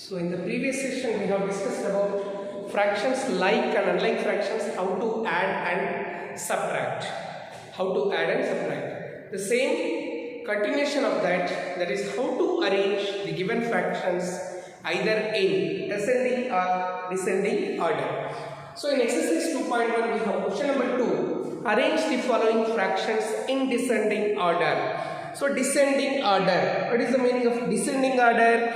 So in the previous session we have discussed about fractions like and unlike fractions, how to add and subtract. The same continuation of that is how to arrange the given fractions either in ascending or descending order. So in exercise 2.1 we have question number 2. Arrange the following fractions in descending order. So descending order. What is the meaning of descending order?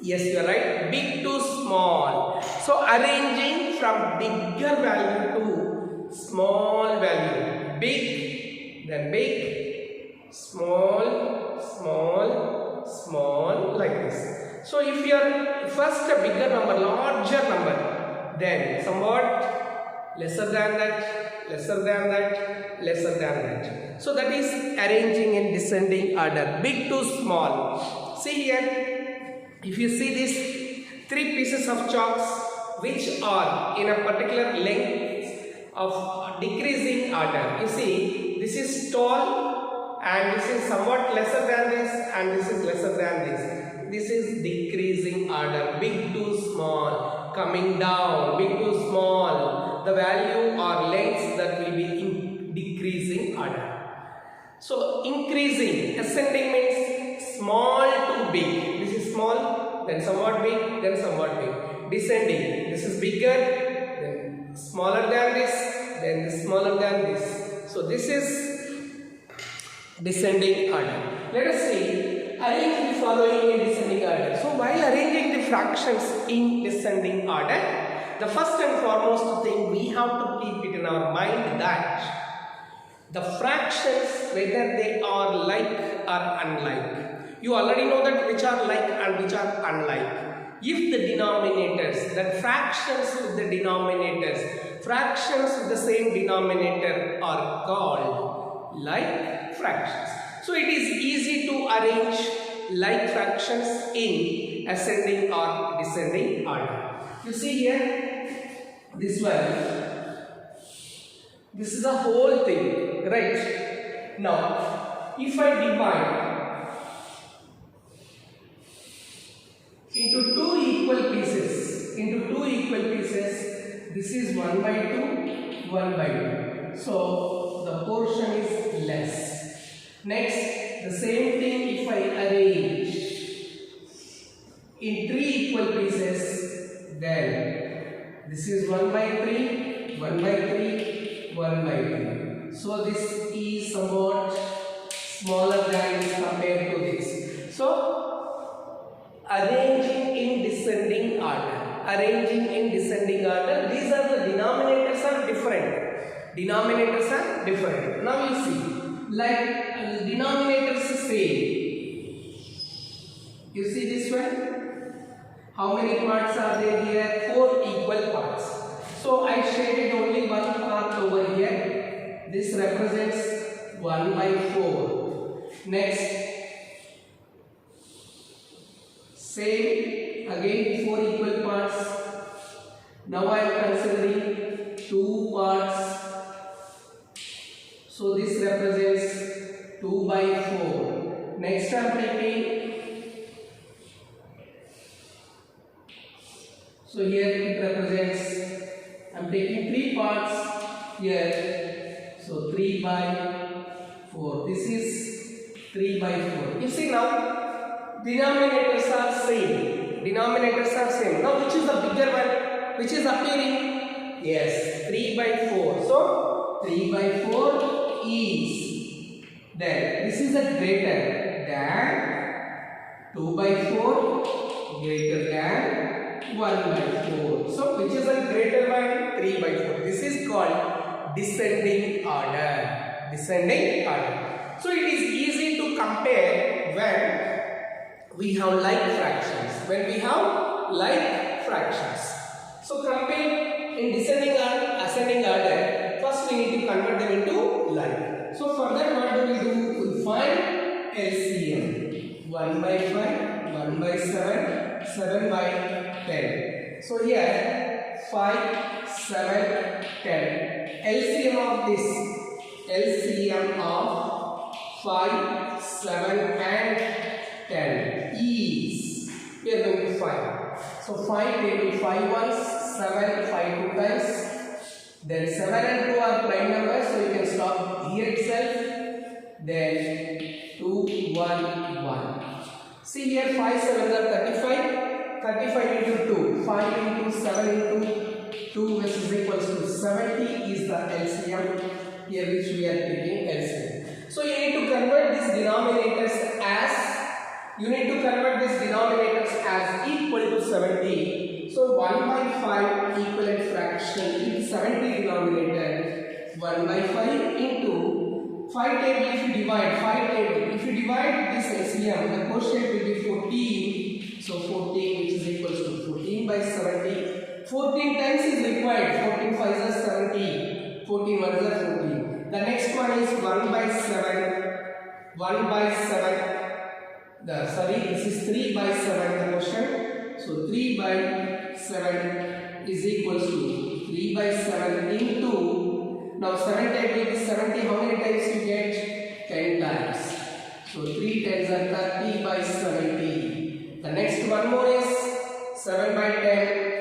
Yes, you are right. Big to small. So arranging from bigger value to small value. Big, then big, small, small, small, like this. So if you are first a bigger number, larger number, then somewhat lesser than that, lesser than that, lesser than that. So that is arranging in descending order. Big to small. See here. If you see these three pieces of chalks which are in a particular length of decreasing order, you see this is tall and this is somewhat lesser than this and this is lesser than this. This is decreasing order, big to small, coming down, big to small. The value or lengths that will be in decreasing order. So increasing, ascending means small to big. This is small, then somewhat big, then somewhat big. Descending, this is bigger, then smaller than this, then smaller than this. So this is descending order. Let us see, arrange the following in descending order. So while arranging the fractions in descending order, the first and foremost thing we have to keep it in our mind that the fractions, whether they are like or unlike. You already know that which are like and which are unlike. If the denominators, that fractions with the denominators, fractions with the same denominator are called like fractions. So it is easy to arrange like fractions in ascending or descending order. You see here, this one. This is a whole thing, right? Now, if I divide into two equal pieces, this is 1 by 2, 1 by 2. So, the portion is less. Next, the same thing if I arrange in 3 equal pieces, then this is 1 by 3, 1 by 3, 1 by 3. So this is somewhat smaller than this compared to this. So arranging in descending order. These are the denominators are different. Now you see, like denominators is same. You see this one? How many parts are there here? 4 equal parts. So I shaded only one part over here. This represents 1 by 4. Next, same again 4 equal parts. Now I am considering 2 parts. So this represents 2 by 4. Next I am taking. So here it represents. I am taking 3 parts here. So 3 by 4. This is 3 by 4. You see now, denominators are same. Now which is the bigger one? Which is appearing? Yes, 3 by 4. So 3 by 4 is. Then this is a greater than 2 by 4, greater than 1 by 4. So which is a greater one? 3 by 4. This is called descending order. So it is easy to compare when we have like fractions. So compare in descending order, ascending order. First we need to convert them into like. So for that what do we do? We find LCM. 1 by 5, 1 by 7, 7 by 10. So here 5, 7, 10. LCM of 5, 7 and 10 is we are going to find. So 5 table 5 ones, 7, 5 2 times. Then 7 and 2 are prime numbers, so you can stop here itself. Then 2, 1, 1. See here 5 7 are 35. 35 into 2. 5 into 7 into 2 which is equals to 70 is the LCM here which we are taking LCM. So you need to convert these denominators as equal to 70. So 1 by 5 equivalent fraction in 70 denominator 1 by 5 into 5 table. If you divide 5 table, if you divide this LCM, the quotient will be 14. So 14 which is equals to 14 by 70. 14 times is required. 14 5s are 70. 14 1s are 14. The next one is 1 by 7. 1 by 7. This is 3 by 7 the question. So 3 by 7 is equals to 3 by 7 into. Now 7 table is 70. How many times you get? 10 times. So 3 tens are 30 by 70. The next one more is 7 by 10.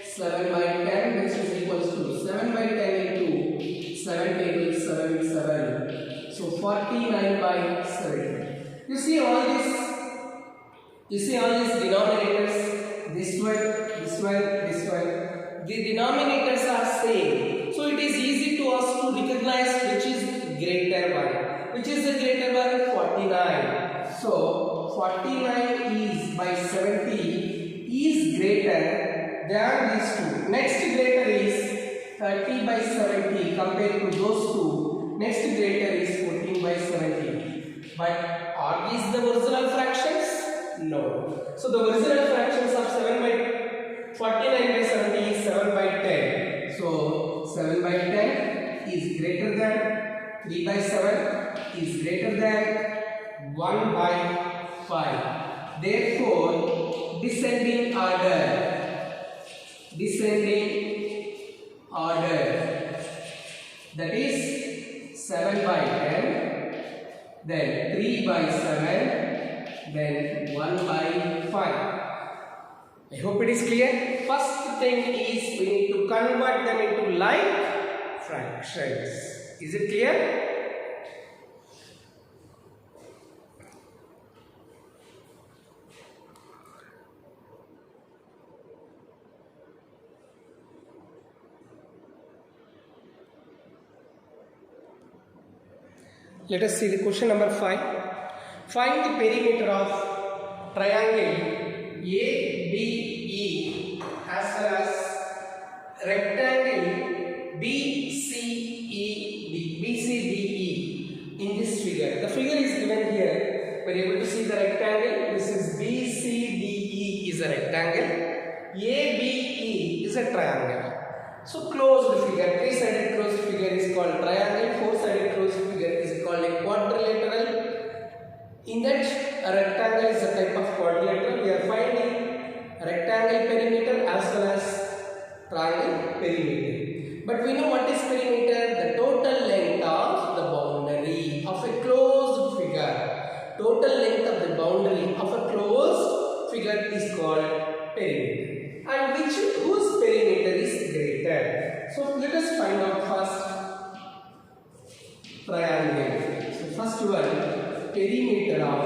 7 by 10 which is equals to 7 by 10 into 7 table 7 7. So 49 by 7. You see all these denominators, this one, this one, this one. The denominators are same. So it is easy to us to recognize which is greater one. Which is the greater one? 49. So 49 is by 70 is greater than these two. Next greater is 30 by 70 compared to those two. Next greater is 14 by 70. But are these the original fractions? No. So the original fractions of 7 by 49 by 70 is 7 by 10. So 7 by 10 is greater than 3 by 7 is greater than 1 by 5. Therefore, descending order, that is 7 by 10, then 3 by 7, then 1 by 5. I hope it is clear. First thing is we need to convert them into like fractions. Is it clear? Let us see the question number 5. Find the perimeter of triangle ABE as well as rectangle BCDE in this figure. The figure is given here. We are able to see the rectangle. This is BCDE is a rectangle. ABE is a triangle. So closed figure, 3-sided closed figure is called triangle, 4-sided closed figure is called a quadrilateral. In that, a rectangle is a type of quadrilateral. We are finding rectangle perimeter as well as triangle perimeter. But we know what is perimeter? The total length of the boundary of a closed figure. Total length of the boundary of a closed figure is called perimeter. And whose perimeter is greater? So let us find out first triangle. So first one, perimeter of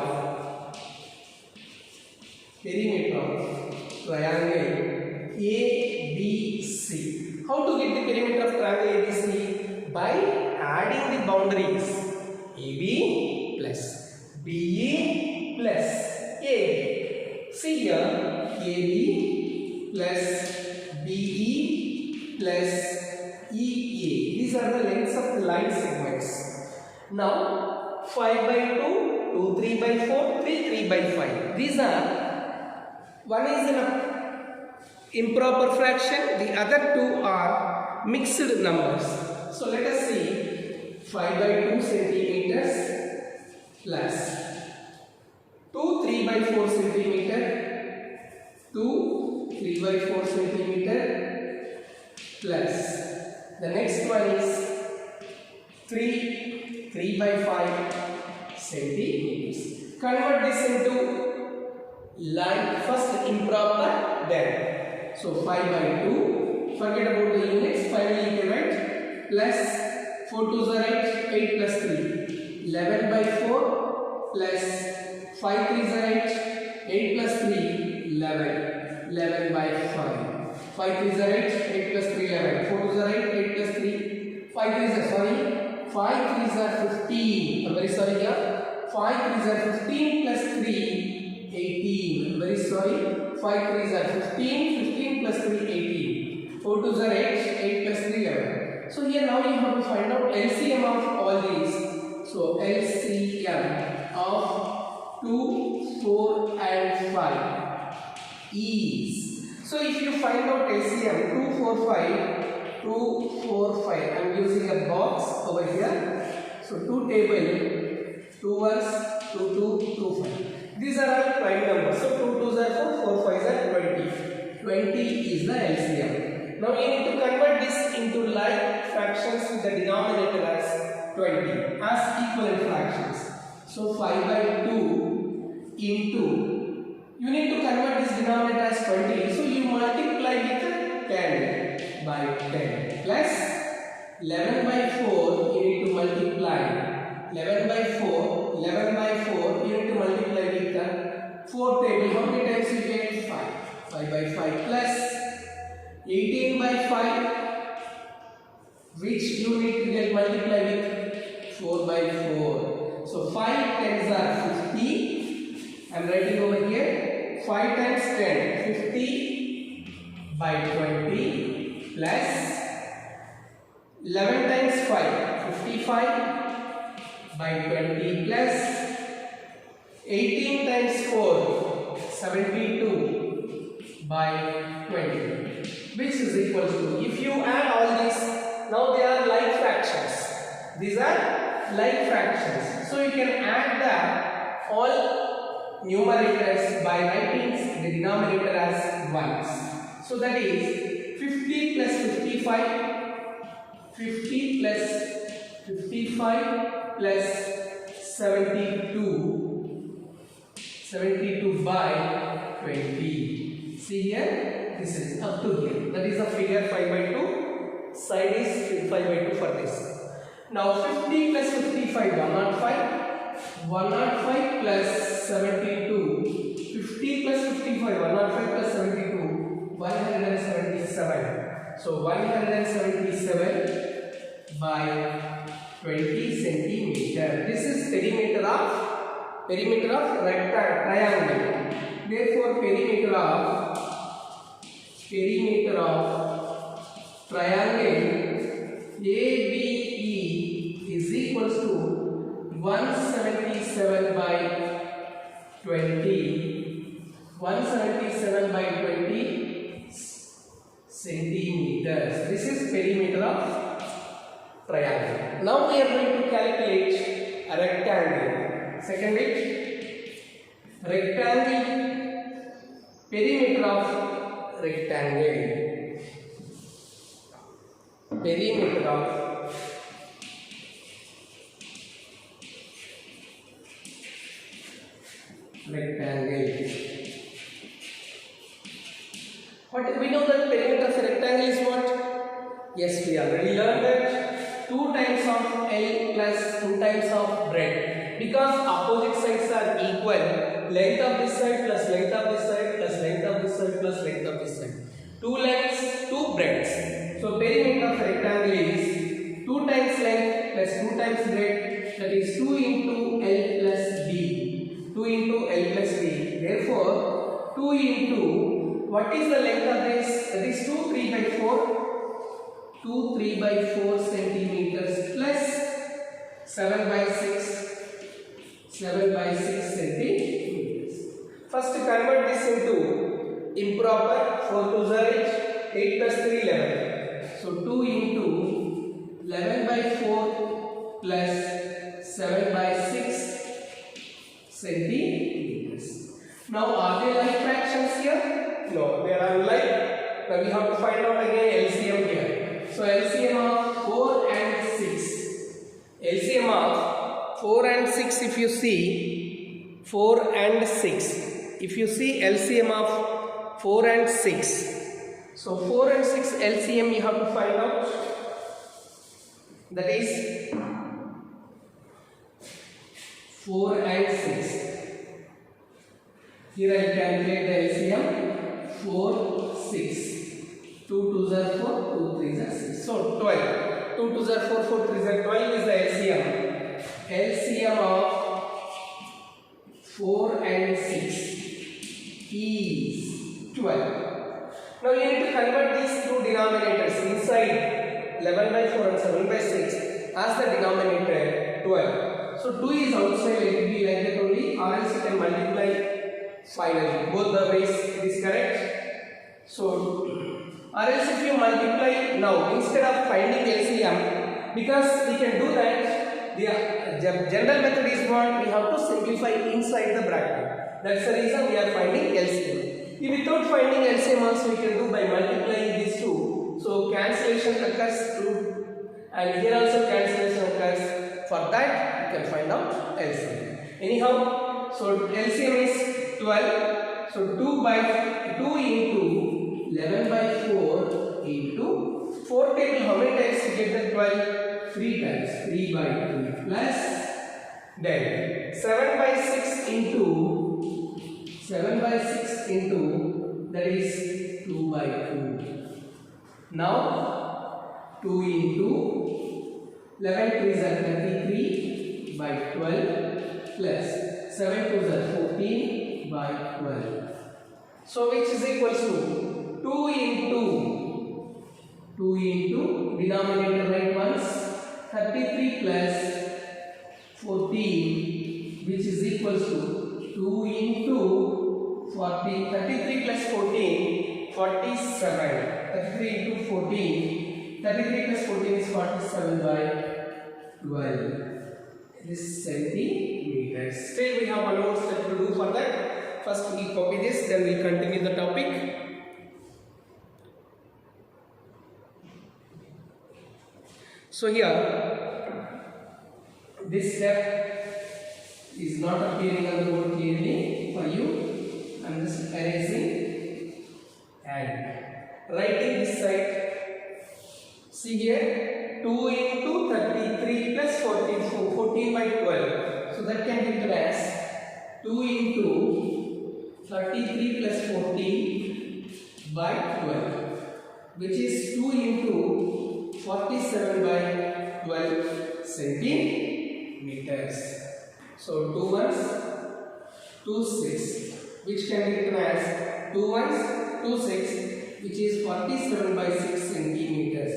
triangle ABC. How to get the perimeter of triangle ABC? By adding the boundaries AB plus BE plus A. See here, AB plus BE plus EA. These are the lengths of the line segments. Now 5 by 2, 2 3 by 4, 3 3 by 5. These are, one is an improper fraction, the other two are mixed numbers. So let us see 5 by 2 centimeters plus 2 3 by 4 centimeter, 2 3 by 4 centimeter plus the next one is 3 by 5 centimeters. Convert this into like first improper then. So 5 by 2, forget about the units, finally you write plus 4 2s are 8, 8 plus 3, 11 by 4 plus 5 3s are 8, 8 plus 3, 11, 11 by 5, 5 3s are 8, 8 plus 3, 11, 4 2s are 8, 8 plus 3, 5 3s are, sorry, 5 3s are 15, I'm very sorry here, 5 3s are 15 plus 3, 18, I'm very sorry, 5 3s are 15, 15 plus 3, 18, 4 2s are 8, 8 plus 3, 11. So here now you have to find out LCM of all these. So LCM of 2, 4 and 5 is, so if you find out LCM 2, 4, 5, 2, 4, 5, I am using a box over here. So 2 table, 2 ones, 2, 2, 2, 5. These are all prime numbers. So 2 2s are 4, 4 5s are 20. 20 is the LCM. Now you need to convert this into like fractions with the denominator as 20 as equivalent fractions. So 5 by 2 into, you need to convert this denominator as 20. So you multiply with 10 by 10 plus 11 by 4, you need to multiply 11 by 4, 11 by 4, you need to multiply with the 4 table. How many times you get? 5. 5 by 5 plus 18 by 5, which you need to get multiply with 4 by 4. So 5 tens are 50. I am writing over here 5 times 10, 50 by 20 plus 11 times 5, 55 by 20 plus 18 times 4, 72 by 20, which is equal to, if you add all these, now they are like fractions. These are like fractions. So you can add the all numerators by writing the denominator as ones. So that is 50 plus 55, 50 plus 55 plus 72, 72 by 20. See here, this is up to here. That is a figure 5 by 2. Side is 5 by 2 for this. Now 50 plus 55, 105. 105 plus 72. 50 plus 55, 105 plus 72, 177. So 177 by 20 centimeter. This is perimeter of triangle. Therefore, perimeter of triangle ABE is equals to 177 by 20. 177 by 20 centimeters. This is perimeter of triangle. Now we are going to calculate a rectangle. Second bit, rectangle, perimeter of rectangle. Perimeter of rectangle. What we know that perimeter of a rectangle is what? Yes, we already learned that 2 times of L plus 2 times of breadth. Because opposite sides are equal, length of this side plus length of this side plus length of this side plus length of this side. 2 lengths, 2 breadths. So perimeter of a rectangle is 2 times length plus 2 times breadth, that is 2 into L plus B. 2 into L plus B. Therefore, 2 into, what is the length of this? That is 2 3 by 4. 2 3 by 4 centimeters plus 7 by 6. 7 by 6 centimeters. First convert this into improper. 4 2s are 8. 8 plus 3 11. So 2 into 11 by 4 plus 7 by 6 centimeters. Now are they like fractions here? No, they are unlike. Now we have to find out again LCM here. So LCM of 4 and 6. LCM of 4 and 6, if you see, 4 and 6. if you see LCM of 4 and 6, so 4 and 6 LCM you have to find out, that is 4 and 6. Here I calculate the LCM 4, 6. 2 2s are 4, 2 3s are 6. So 12. 2 2s are 4, 4 3s are 12 is the LCM. LCM of 4 and 6 is 12. Now you need to convert these two denominators inside 11 by 4 and 7 by 6 as the denominator 12. So 2 is outside, let it be like that only, or else you can multiply finally. Both the ways it is correct. So, or else if you multiply now, instead of finding LCM, because we can do that, the general method is what we have to simplify inside the bracket. That's the reason we are finding LCM. If without finding LCM also we can do by multiplying these two. So cancellation occurs through, and here also cancellation occurs. For that you can find out LCM. Anyhow, so LCM is 12. So 2 into 11 by 4 into 4 table, how many times you get the 12? 3 times. 3 by 2 plus then 7 by 6 into that is 2 by 2. Now 2 into 11 3s are 33 by 12 plus 7 2s are 14 by 12. So which is equals to 2 into denominator right once, 33 plus 14, which is equals to 2 into 40, 33 plus 14, 47. 33 into 14, 33 plus 14 is 47 by 12. This is centimeters. Still we have one more step to do for that. First we copy this, then we continue the topic. So here, this step is not appearing on the board clearly for you. I am just erasing and writing this side. See here, 2 into 33 plus 14 by 12. So that can be written as 2 into 33 plus 14 by 12, which is 2 into 47 by 12 centimeters. So 2 ones, 2 6, which can be written as 2 ones, 2 6, which is 47 by 6 centimeters.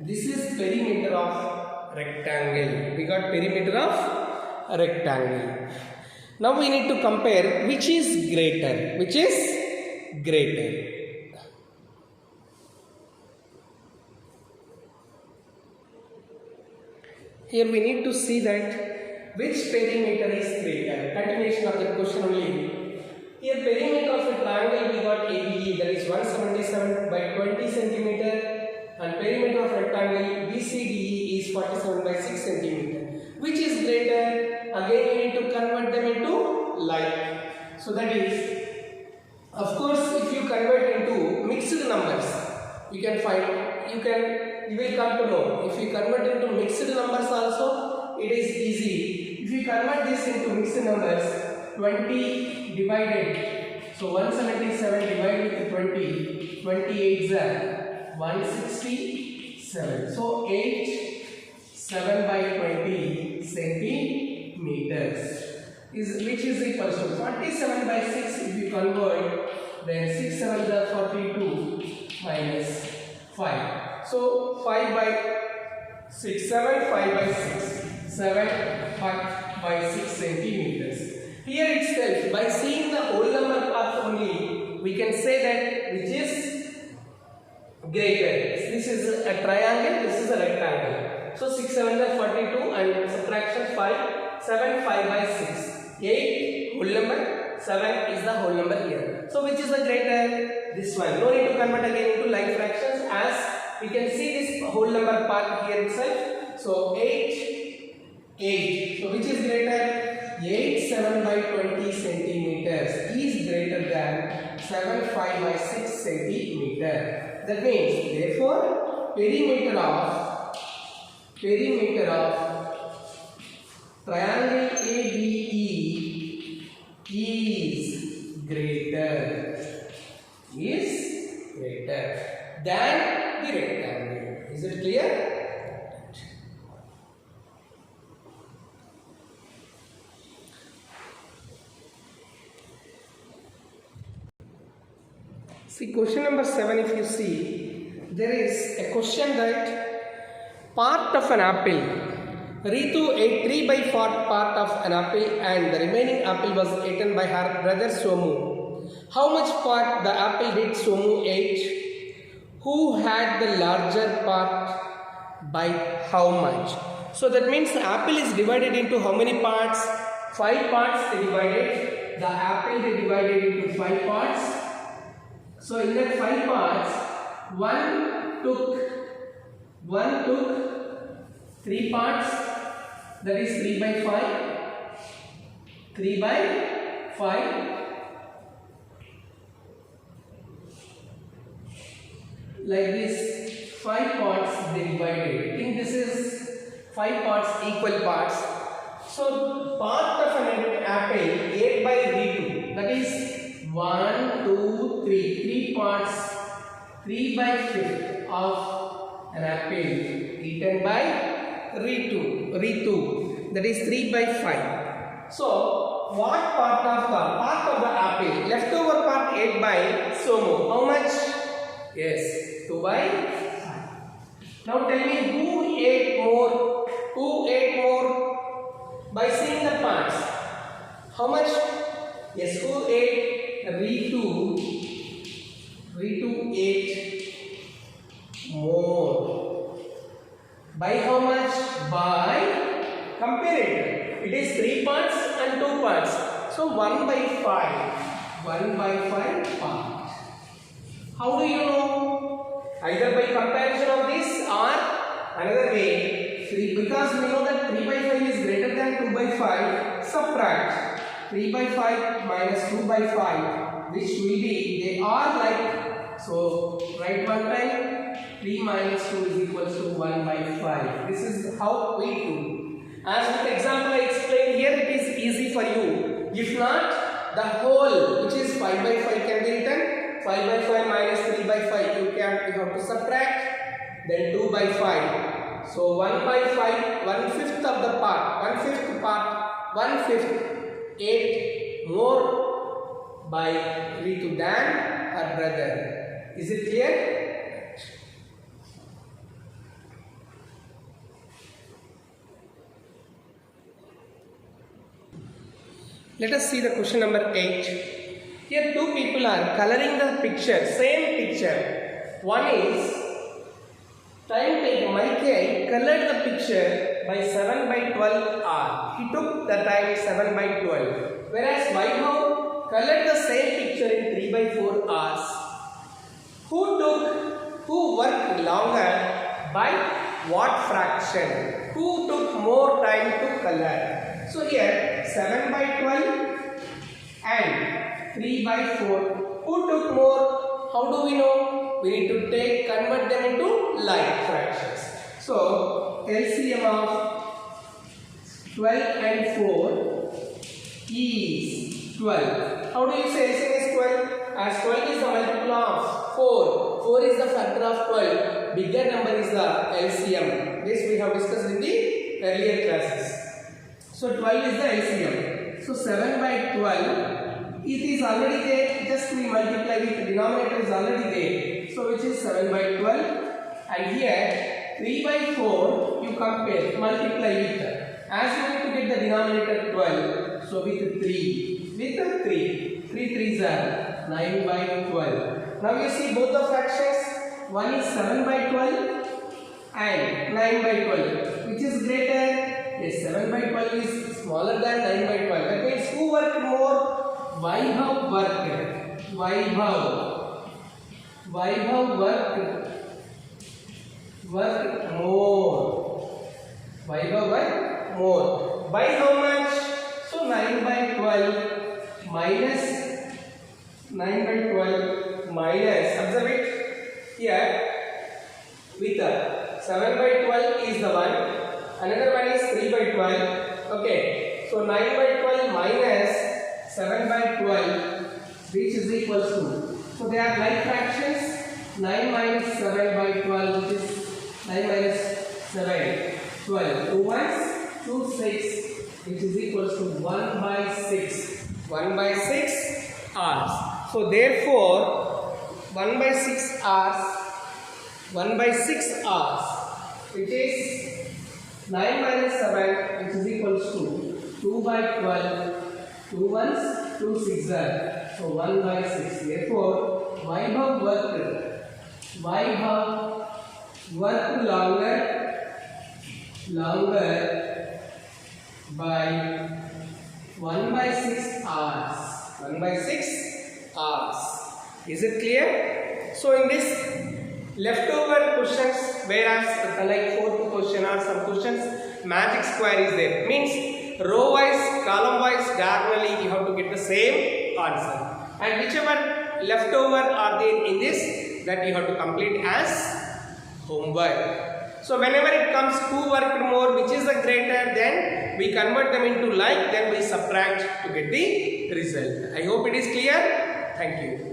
This is perimeter of rectangle. We got perimeter of rectangle. Now we need to compare which is greater. Which is greater? Here we need to see that which perimeter is greater. Continuation of the question only. Here perimeter of a triangle we got ABE, that is 177 by 20 centimeter, and perimeter of rectangle BCDE is 47 by 6 centimeter. Which is greater? Again we need to convert them into like. So that is, of course, if you convert into mixed numbers, you can find, you will come to know. If you convert into mixed numbers also, it is easy. If you convert this into mixed numbers, 20 divided, so 177 divided with 20, 28 are 167. So 7 by 20 centimeters is, which is equal to 47 by 6. If you convert, then 6 7 are 42 minus 5. So 5 by 6, 7, 5 by 6, 7 by 6 centimeters. Here itself, by seeing the whole number part only, we can say that which is greater. This is a triangle, this is a rectangle. So 6 7 are 42 and subtraction 5, 7 5 by 6. 8 whole number, 7 is the whole number here. So which is the greater? This one. No need to convert again into like fractions, as we can see this whole number part here itself. So 8. So which is greater? 8 7 by 20 centimeters is greater 75 by 6 centimeter. That means, therefore, perimeter of triangle ABE is greater than the rectangle. Is it clear? See, question number 7, if you see, there is a question that part of an apple, Ritu ate 3 by 4 part of an apple and the remaining apple was eaten by her brother Somu. How much part the apple did Somu ate? Who had the larger part by how much? So that means the apple is divided into how many parts? 5 parts they divided. The apple they divided into 5 parts. So in that 5 parts, one took 3 parts, that is 3 by 5, 3 by 5, like this 5 parts they divided. I think this is 5 parts equal parts. So part of an apple ate by Ritu, that is 1, 2, 3 parts, 3 by 5th of an apple eaten by Ritu, that is 3 by 5. So what part of the apple, leftover part ate by Somu, how much? Yes, 2 by 5. Now tell me, who ate more by seeing the parts? How much? Yes, who ate? Ritu ate more. By how much? By, compare it. It is 3 parts and 2 parts. So 1 by 5 parts. How do you know? Either by comparison of this or another way. Because we know that 3 by 5 is greater than 2 by 5. Subtract 3 by 5 minus 2 by 5, which will be, they are like, so write one time, 3 minus 2 is equals to 1 by 5. This is how we do. As with the example I explained here, it is easy for you. If not, the whole, which is 5 by 5 can be written, 5 by 5 minus 3 by 5, you have to subtract, then 2 by 5. So 1 by 5, 1/5 of the part, 1/5 ate more by Ritu than her brother. Is it clear? Let us see the question number 8. Here 2 people are coloring the picture, same picture. One is time taken. Mikey colored the picture by 7 by 12 hours. He took the time 7 by 12. Whereas Vaibhav colored the same picture in 3 by 4 hours. Who worked longer by what fraction? Who took more time to color? So here 7 by 12 and 3 by 4. Who took more? How do we know? We need to convert them into like fractions. So LCM of 12 and 4 is 12. How do you say LCM is 12? As 12 is the multiple of 4. 4 is the factor of 12. Bigger number is the LCM. This we have discussed in the earlier classes. So 12 is the LCM. So 7 by 12, it is already there. Just we multiply with the denominator is already there. So which is 7 by 12. And here 3 by 4 you compare, multiply with. As you need to get the denominator 12. So with 3. With 3. 3 3s are 9 by 12. Now you see both the fractions. One is 7 by 12 and 9 by 12. Which is greater? Yes, 7 by 12 is smaller than 9 by 12. That means who worked more? Vaibhav worked. Vaibhav worked more. Vaibhav worked more. By how much? So 9 by 12 minus 9 by 12 minus, observe it here, with 7 by 12 is the one, another one is 3 by 12, okay. So 9 by 12 minus 7 by 12, which is equals to, so they are like fractions. 9 minus 7 by 12, which is 9 minus 7, 12. 2 ones, 2, 6, which is equals to 1 by 6. 1 by 6 hours. So therefore, 1 by 6 hours, 1 by 6 hours, which is 9 minus 7, which is equals to 2 by 12, 2 ones, 2 sixes, so 1 by 6. Therefore, Vaibhav worked longer by 1 by 6 hours. 1 by 6 hours. Is it clear? So in this leftover questions, whereas like fourth question or some questions, magic square is there. Means row wise, column wise, diagonally you have to get the same answer. And whichever leftover are there in this, that you have to complete as homework. So whenever it comes 2 worked more, which is the greater, then we convert them into like, then we subtract to get the result. I hope it is clear. Thank you.